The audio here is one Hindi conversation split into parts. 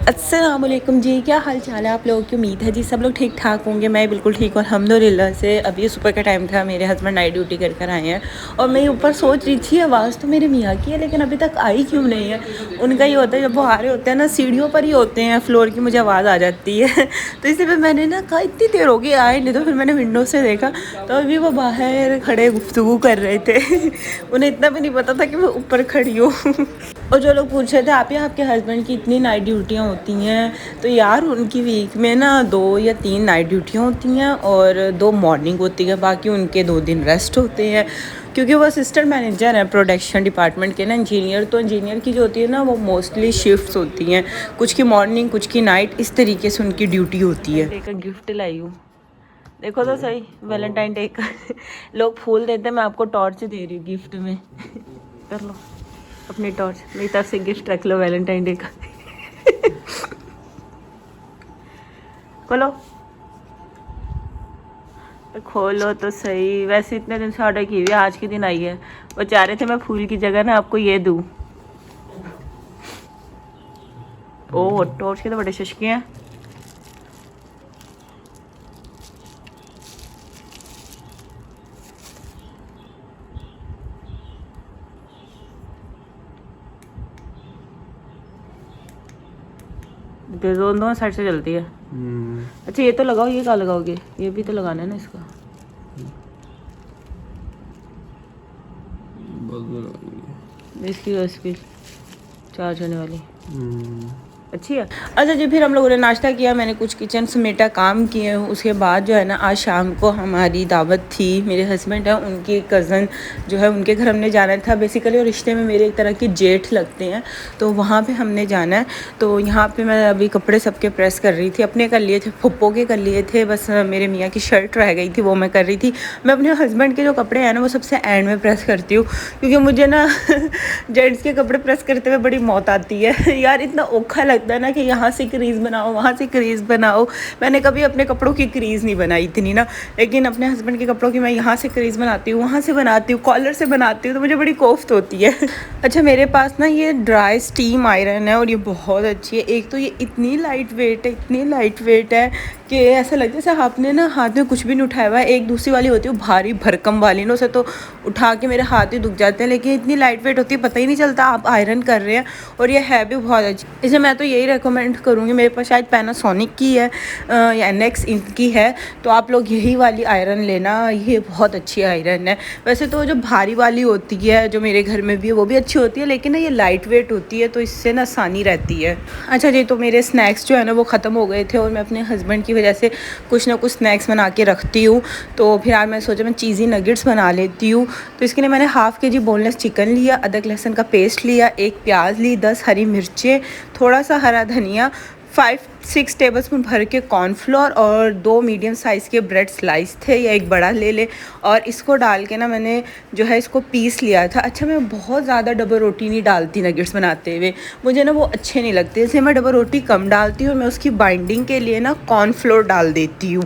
अस्सलाम वालेकुम जी, क्या हाल चाल है आप लोगों की। उम्मीद है जी सब लोग ठीक ठाक होंगे। मैं बिल्कुल ठीक हूँ अल्हम्दुलिल्लाह से। अभी सुबह का टाइम था, मेरे हस्बैंड नाइट ड्यूटी कर कर आए हैं और मैं ऊपर सोच रही थी आवाज़ तो मेरे मियाँ की है लेकिन अभी तक आई क्यों नहीं है। उनका ये होता है जब वो आ रहे होते हैं ना, सीढ़ियों पर ही होते हैं फ्लोर की, मुझे आवाज़ आ जाती है तो इसी पर मैंने ना कहा इतनी देर हो गई आए नहीं, तो फिर मैंने विंडो से देखा तो अभी वो बाहर खड़े गुफ्तगू कर रहे थे उन्हें इतना भी नहीं पता था कि मैं ऊपर खड़ी हूँ और जो लोग पूछ रहे थे आप या आपके हस्बैंड की इतनी नाइट ड्यूटियाँ होती हैं, तो यार उनकी वीक में ना 2 या 3 नाइट ड्यूटियाँ होती हैं और 2 मॉर्निंग होती है, बाकी उनके 2 दिन रेस्ट होते हैं क्योंकि वो असिस्टेंट मैनेजर हैं प्रोडक्शन डिपार्टमेंट के ना, इंजीनियर। तो इंजीनियर की जो होती है ना वो मोस्टली शिफ्ट्स होती हैं, कुछ की मॉर्निंग कुछ की नाइट, इस तरीके से उनकी ड्यूटी होती है। एक गिफ्ट लाई हूँ, देखो तो सही, वैलेंटाइन डे का लोग फूल देते हैं, मैं आपको टॉर्च दे रही हूँ गिफ्ट में कर लो अपनी टॉर्च, मेरी तरफ से गिफ्ट रख लो वैलेंटाइन डे का खोलो तो खोलो तो सही। वैसे इतने दिन से ऑर्डर की हुई है, आज के दिन आई है। वो चाह रहे थे मैं फूल की जगह ना आपको ये दूँ। ओह टॉर्च के तो बड़े शशके हैं। दोनों साइड से चलती है। अच्छा ये तो लगाओ, ये क्या लगाओगे, ये भी तो लगाना है ना इसका। इसकी उसकी चार्ज होने वाली अच्छी है। अच्छा जी, फिर हम लोगों ने नाश्ता किया, मैंने कुछ किचन समेटा काम किए। उसके बाद जो है ना आज शाम को हमारी दावत थी। मेरे हस्बैंड है उनकी कज़न जो है उनके घर हमने जाना था। बेसिकली और रिश्ते में मेरे एक तरह के जेठ लगते हैं, तो वहाँ पे हमने जाना है। तो यहाँ पे मैं अभी कपड़े सबके प्रेस कर रही थी, अपने कर लिए थे, फुप्पो के कर लिए थे, बस मेरे मियाँ की शर्ट रह गई थी वो मैं कर रही थी। मैं अपने हस्बैंड के जो कपड़े हैं ना वो सबसे एंड में प्रेस करती हूँ क्योंकि मुझे ना जेंट्स के कपड़े प्रेस करते हुए बड़ी मौत आती है यार, इतना औखा लगता है ना कि यहाँ से क्रीज़ बनाओ वहाँ से क्रीज़ बनाओ। मैंने कभी अपने कपड़ों की क्रीज़ नहीं बनाई इतनी ना, लेकिन अपने हस्बैंड के कपड़ों की मैं यहाँ से क्रीज़ बनाती हूँ, वहाँ से बनाती हूँ, कॉलर से बनाती हूँ, तो मुझे बड़ी कोफ्त होती है अच्छा मेरे पास ना ये ड्राई स्टीम आयरन है और ये बहुत अच्छी है। एक तो ये इतनी लाइट वेट है, इतनी लाइट वेट है कि ऐसा लगता है जैसे आपने ना हाथ में कुछ भी नहीं उठाया हुआ है। एक दूसरी वाली होती है भारी भरकम वाली ना, उसे तो उठा के मेरे हाथ ही दुख जाते हैं, लेकिन इतनी लाइट वेट होती है पता ही नहीं चलता आप आयरन कर रहे हैं और ये है भी बहुत अच्छी। इसे मैं तो यही रेकमेंड करूँगी, मेरे पास शायद पैनासोनिक की है या NX इनकी है, तो आप लोग यही वाली आयरन लेना, ये बहुत अच्छी आयरन है। वैसे तो जो भारी वाली होती है जो मेरे घर में भी है वो भी अच्छी होती है, लेकिन ना ये लाइट वेट होती है तो इससे ना आसानी रहती है। अच्छा जी, तो मेरे स्नैक्स जो है ना वो ख़त्म हो गए थे और मैं अपने हस्बैंड की वजह से कुछ ना कुछ स्नैक्स बना के रखती हूँ, तो फिर आज मैं सोचा मैं चीज़ी नगेट्स बना लेती हूँ। तो इसके लिए मैंने हाफ़ kg बोनलेस चिकन लिया, अदरक लहसुन का पेस्ट लिया, 1 प्याज ली, 10 हरी मिर्चें, थोड़ा सा हरा धनिया, 5-6 टेबलस्पून भर के कॉर्नफ्लोर और 2 मीडियम साइज़ के ब्रेड स्लाइस थे या एक बड़ा ले ले, और इसको डाल के ना मैंने जो है इसको पीस लिया था। अच्छा मैं बहुत ज़्यादा डबल रोटी नहीं डालती नगेट्स बनाते हुए, मुझे ना वो अच्छे नहीं लगते, इसलिए मैं डबल रोटी कम डालती हूँ। मैं उसकी बाइंडिंग के लिए ना कॉर्नफ्लोर डाल देती हूँ।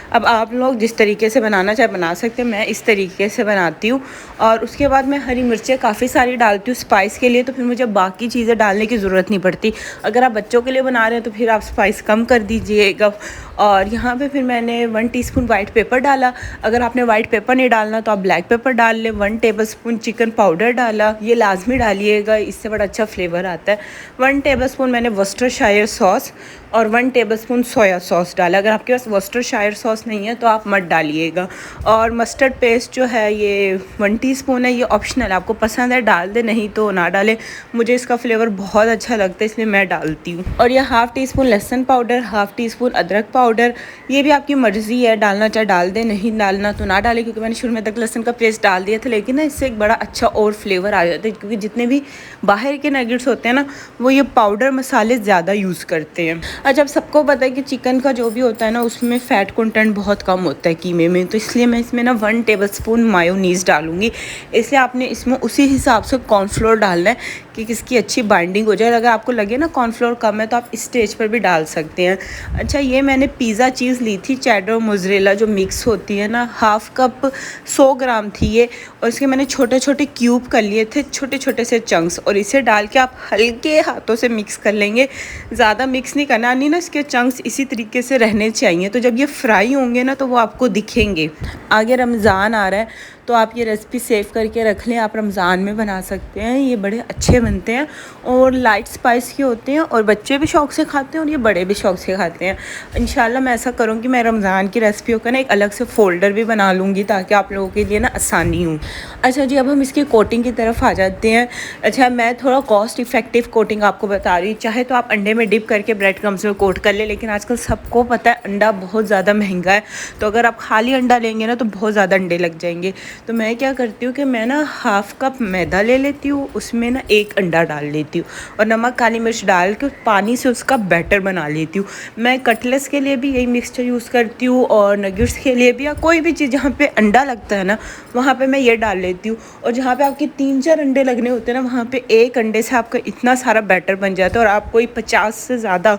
अब आप लोग जिस तरीके से बनाना चाहे बना सकते हैं, मैं इस तरीके से बनाती हूँ। और उसके बाद मैं हरी मिर्चें काफ़ी सारी डालती हूँ स्पाइस के लिए, तो फिर मुझे बाकी चीज़ें डालने की ज़रूरत नहीं पड़ती। अगर आप बच्चों के लिए बना रहे हैं तो फिर आप स्पाइस कम कर दीजिएगा। और यहाँ पे फिर मैंने 1 टीस्पून वाइट पेपर डाला, अगर आपने वाइट पेपर नहीं डालना तो आप ब्लैक पेपर डाल लें। 1 टेबलस्पून चिकन पाउडर डाला, ये लाजमी डालिएगा, इससे बड़ा अच्छा फ्लेवर आता है। 1 टेबलस्पून मैंने वर्सेस्टरशायर सॉस और 1 टेबलस्पून सोया सॉस डाला। अगर आपके पास वर्सेस्टरशायर सॉस नहीं है तो आप मत डालिएगा। और मस्टर्ड पेस्ट जो है ये 1 टीस्पून है, ये ऑप्शनल है, आपको पसंद है डाल दे, नहीं तो ना डालें। मुझे इसका फ्लेवर बहुत अच्छा लगता है इसलिए मैं डालती हूँ। और ये हाफ़ टीस्पून लहसुन पाउडर, हाफ़ टीस्पून अदरक पाउडर, ये भी आपकी मर्ज़ी है, डालना चाहे डाल दें, नहीं डालना तो ना डालें, क्योंकि मैंने शुरू में अदरक लहसुन का पेस्ट डाल दिया था, लेकिन ना इससे एक बड़ा अच्छा और फ्लेवर आ जाता है, क्योंकि जितने भी बाहर के नगेट्स होते हैं ना वो ये पाउडर मसाले ज़्यादा यूज़ करते हैं। अच्छा अब सबको पता है कि चिकन का जो भी होता है ना उसमें फ़ैट कंटेंट न्यूट्रिएंट बहुत कम होता है कीमे में, तो इसलिए मैं इसमें ना 1 टेबलस्पून मायोनीज़ डालूँगी। इसलिए आपने इसमें उसी हिसाब से कॉर्नफ्लोर डालना है कि किसकी अच्छी बाइंडिंग हो जाए। अगर आपको लगे ना कॉर्नफ्लोर कम है तो आप इस स्टेज पर भी डाल सकते हैं। अच्छा, ये मैंने पिज़्ज़ा चीज़ ली थी चेडर मोज़रेला जो मिक्स होती है ना, 1/2 कप 100 ग्राम थी ये, और इसके मैंने छोटे छोटे क्यूब कर लिए थे, छोटे छोटे से चंक्स, और इसे डाल के आप हल्के हाथों से मिक्स कर लेंगे। ज़्यादा मिक्स नहीं करना, नहीं ना, इसके चंक्स इसी तरीके से रहने चाहिए, तो जब ये फ्राई होंगे ना तो वो आपको दिखेंगे। आगे रमज़ान आ रहा है तो आप ये रेसिपी सेव करके रख लें, आप रमज़ान में बना सकते हैं। ये बड़े अच्छे बनते हैं और लाइट स्पाइस के होते हैं, और बच्चे भी शौक़ से खाते हैं और ये बड़े भी शौक़ से खाते हैं। इंशाल्लाह मैं ऐसा करूँगी, मैं रमज़ान की रेसिपियों का ना एक अलग से फ़ोल्डर भी बना लूँगी ताकि आप लोगों के लिए ना आसानी हो। अच्छा जी, अब हम इसकी कोटिंग की तरफ आ जाते हैं। अच्छा, मैं थोड़ा कॉस्ट इफ़ेक्टिव कोटिंग आपको बता रही, चाहे तो आप अंडे में डिप करके ब्रेड क्रम्स में कोट कर ले, लेकिन आजकल सबको पता है अंडा बहुत ज़्यादा महंगा है, तो अगर आप खाली अंडा लेंगे ना तो बहुत ज़्यादा अंडे लग जाएंगे। तो मैं क्या करती हूँ कि मैं ना 1/2 कप मैदा ले लेती हूँ, उसमें ना 1 अंडा डाल लेती हूँ और नमक काली मिर्च डाल के पानी से उसका बैटर बना लेती हूँ। मैं कटलेस के लिए भी यही मिक्सचर यूज़ करती हूँ और नगेट्स के लिए भी, या कोई भी चीज़ जहाँ पे अंडा लगता है ना वहाँ पे मैं ये डाल लेती हूँ। और जहाँ पे आपके 3-4 अंडे लगने होते हैं ना, वहाँ पे 1 अंडे से आपका इतना सारा बैटर बन जाता है, और आप कोई 50 से ज़्यादा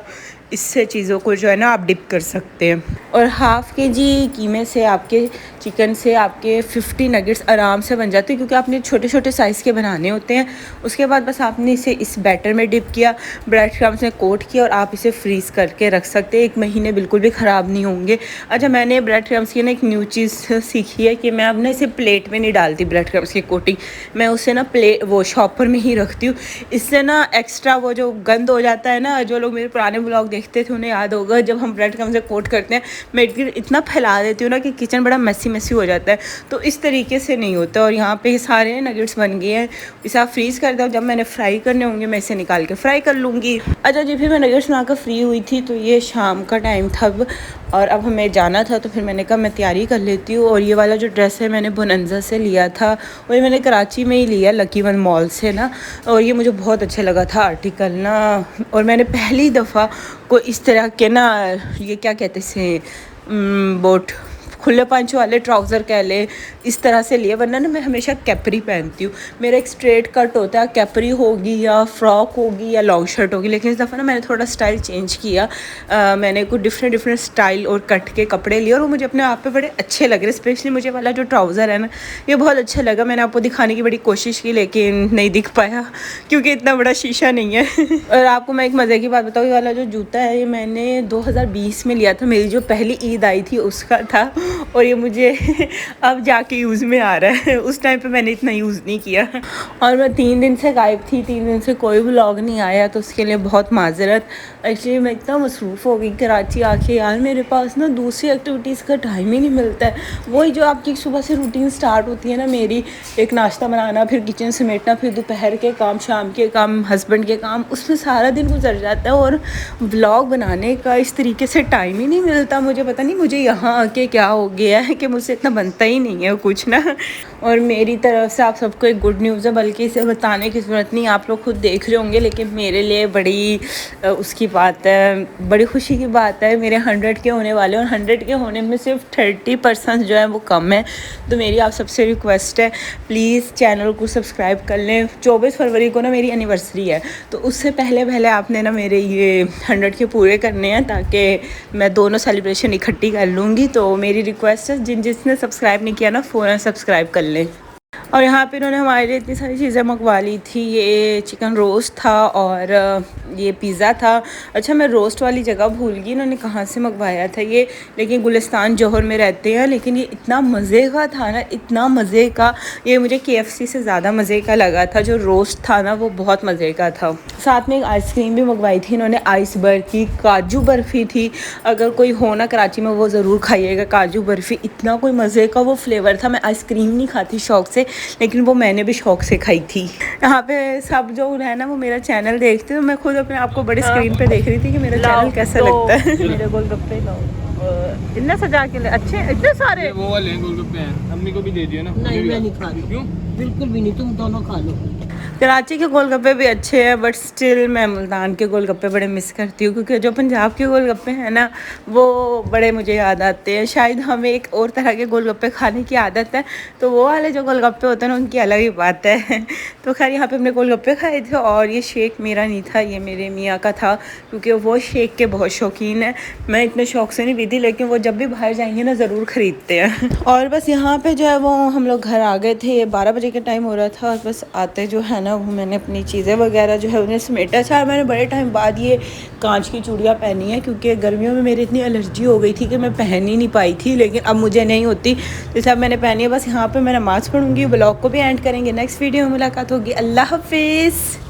इससे चीज़ों को जो है ना आप डिप कर सकते हैं। और 1/2 kg कीमे से, आपके चिकन से आपके 50 नगेट्स आराम से बन जाते हैं, क्योंकि आपने छोटे छोटे साइज़ के बनाने होते हैं। उसके बाद बस आपने इसे इस बैटर में डिप किया, ब्रेड क्रम्स में कोट किया, और आप इसे फ्रीज़ करके रख सकते हैं। 1 महीने बिल्कुल भी ख़राब नहीं होंगे। अच्छा, मैंने ब्रेड क्रम्स की ना एक न्यू चीज़ सीखी है कि मैं अब ना इसे प्लेट में नहीं डालती ब्रेड क्रम्स की कोटिंग, मैं उसे ना वो शॉपर में ही रखती हूँ। इससे ना एक्स्ट्रा वो जो गंद हो जाता है ना, जो लोग मेरे पुराने ब्लॉग देखते थे उन्हें याद होगा, जब हम ब्रेड क्रम्स से कोट करते हैं मैं इतना फैला देती हूँ ना कि किचन बड़ा मैसी हो जाता है, तो इस तरीके से नहीं होता। और यहाँ पे सारे नगेट्स बन गए हैं, इसे आप फ्रीज़ कर दो, जब मैंने फ्राई करने होंगे मैं इसे निकाल के फ्राई कर लूँगी। अच्छा जी, फिर मैं नगेट्स बनाकर फ्री हुई थी, तो ये शाम का टाइम था और अब हमें जाना था, तो फिर मैंने कहा मैं तैयारी कर लेती हूँ। और ये वाला जो ड्रेस है मैंने बोनंजा से लिया था, और ये मैंने कराची में ही लिया लकी वन मॉल से ना, और ये मुझे बहुत अच्छा लगा था आर्टिकल ना। और मैंने पहली दफ़ा को इस तरह के ना, ये क्या कहते हैं, बोट खुले पंच वाले ट्राउज़र कह ले, इस तरह से लिए, वरना ना मैं हमेशा कैपरी पहनती हूँ। मेरा एक स्ट्रेट कट होता है, कैपरी होगी या फ्रॉक होगी या लॉन्ग शर्ट होगी, लेकिन इस दफ़ा ना मैंने थोड़ा स्टाइल चेंज किया। मैंने कुछ डिफरेंट स्टाइल और कट के कपड़े लिए, और वो मुझे अपने आप पे बड़े अच्छे लग रहे। स्पेशली मुझे वाला जो ट्राउज़र है ना, ये बहुत अच्छा लगा। मैंने आपको दिखाने की बड़ी कोशिश की, लेकिन नहीं दिख पाया क्योंकि इतना बड़ा शीशा नहीं है। और आपको मैं एक मज़े की बात बताऊँ, ये वाला जो जूता है ये मैंने 2020 में लिया था, मेरी जो पहली ईद आई थी उसका था, और ये मुझे अब जाके यूज़ में आ रहा है। उस टाइम पे मैंने इतना यूज़ नहीं किया। और मैं 3 दिन से गायब थी, 3 दिन से कोई व्लॉग नहीं आया, तो उसके लिए बहुत माजरत। एक्चुअली मैं इतना मसरूफ़ हो गई कराची आके, यार मेरे पास ना दूसरी एक्टिविटीज़ का टाइम ही नहीं मिलता है। वही जो आपकी सुबह से रूटीन स्टार्ट होती है ना मेरी, एक नाश्ता बनाना, फिर किचन समेटना, फिर दोपहर के काम, शाम के काम, हस्बैंड के काम, उसमें सारा दिन गुजर जाता है, और व्लॉग बनाने का इस तरीके से टाइम ही नहीं मिलता। मुझे पता नहीं मुझे यहाँ आके क्या हो गया है कि मुझसे इतना बनता ही नहीं है कुछ ना। और मेरी तरफ से आप सबको एक गुड न्यूज़ है, बल्कि इसे बताने की ज़रूरत नहीं, आप लोग खुद देख रहे होंगे, लेकिन मेरे लिए बड़ी उसकी बात है, बड़ी खुशी की बात है। मेरे 100 के होने वाले, और 100 के होने में सिर्फ 30% जो है वो कम है। तो मेरी आप सबसे रिक्वेस्ट है, प्लीज़ चैनल को सब्सक्राइब कर लें। 24 फरवरी को ना मेरी एनिवर्सरी है, तो उससे पहले आपने ना मेरे ये 100 के पूरे करने हैं, ताकि मैं दोनों सेलिब्रेशन इकट्ठी कर लूँगी। तो मेरी रिक्वेस्ट है, जिसने सब्सक्राइब नहीं किया ना फ़ौरन सब्सक्राइब कर लें। और यहाँ पे इन्होंने हमारे लिए इतनी सारी चीज़ें मंगवा ली थी। ये चिकन रोस्ट था और ये पिज़्ज़ा था। अच्छा, मैं रोस्ट वाली जगह भूल गई इन्होंने कहाँ से मंगवाया था ये, लेकिन गुलिस्तान जौहर में रहते हैं। लेकिन ये इतना मज़े का था ना, इतना मज़े का, ये मुझे KFC से ज़्यादा मज़े का लगा था। जो रोस्ट था ना वो बहुत मज़े का था। साथ में एक आइसक्रीम भी मंगवाई थी इन्होंने, आइस बर्फ़ी, काजू बर्फ़ी थी। अगर कोई हो ना कराची में वो ज़रूर खाइएगा काजू बर्फ़ी, इतना कोई मज़े का वो फ्लेवर था। मैं आइसक्रीम नहीं खाती शौक़ से, लेकिन वो मैंने भी शौक़ से खाई थी। यहाँ पे सब जो है ना वो मेरा चैनल देखते हैं, तो मैं खुद अपने आप को बड़ी स्क्रीन पे देख रही थी कि मेरा चैनल कैसा लगता है। मेरे गोलगप्पे इतने सजा के लिए अच्छे, इतने सारे वो वाले गोलगप्पे हैं, अम्मी को भी दे दियो ना। नहीं मैं नहीं खा रही, क्यों? बिल्कुल भी नहीं, तुम दोनों खा लो। कराची के गोलगप्पे भी अच्छे हैं, बट स्टिल मैं मुल्तान के गोलगप्पे बड़े मिस करती हूँ, क्योंकि जो पंजाब के गोलगप्पे हैं ना वो बड़े मुझे याद आते हैं। शायद हमें एक और तरह के गोलगप्पे खाने की आदत है, तो वो वाले जो गोलगप्पे होते हैं ना उनकी अलग ही बात है। तो खैर यहाँ पे हमने गोलगप्पे खाए थे, और ये शेक मेरा नहीं था, ये मेरे मियाँ का था, क्योंकि वो शेक के बहुत शौकीन है। मैं इतने शौक से नहीं पीती, लेकिन वो जब भी बाहर जाएंगे ना ज़रूर ख़रीदते हैं। और बस यहाँ पे जो है वो हम लोग घर आ गए थे, 12 बजे का टाइम हो रहा था, और बस आते जो है ना वो मैंने अपनी चीज़ें वगैरह जो है उन्हें समेटा। अच्छा, मैंने बड़े टाइम बाद ये कांच की चूड़ियाँ पहनी है, क्योंकि गर्मियों में मेरी इतनी एलर्जी हो गई थी कि मैं पहन ही नहीं पाई थी, लेकिन अब मुझे नहीं होती, जैसे अब मैंने पहनी है। बस यहाँ पे मैं नमाज़ पढ़ूँगी, ब्लॉग को भी एंड करेंगे, नेक्स्ट वीडियो में मुलाकात होगी। अल्लाह हाफिज़।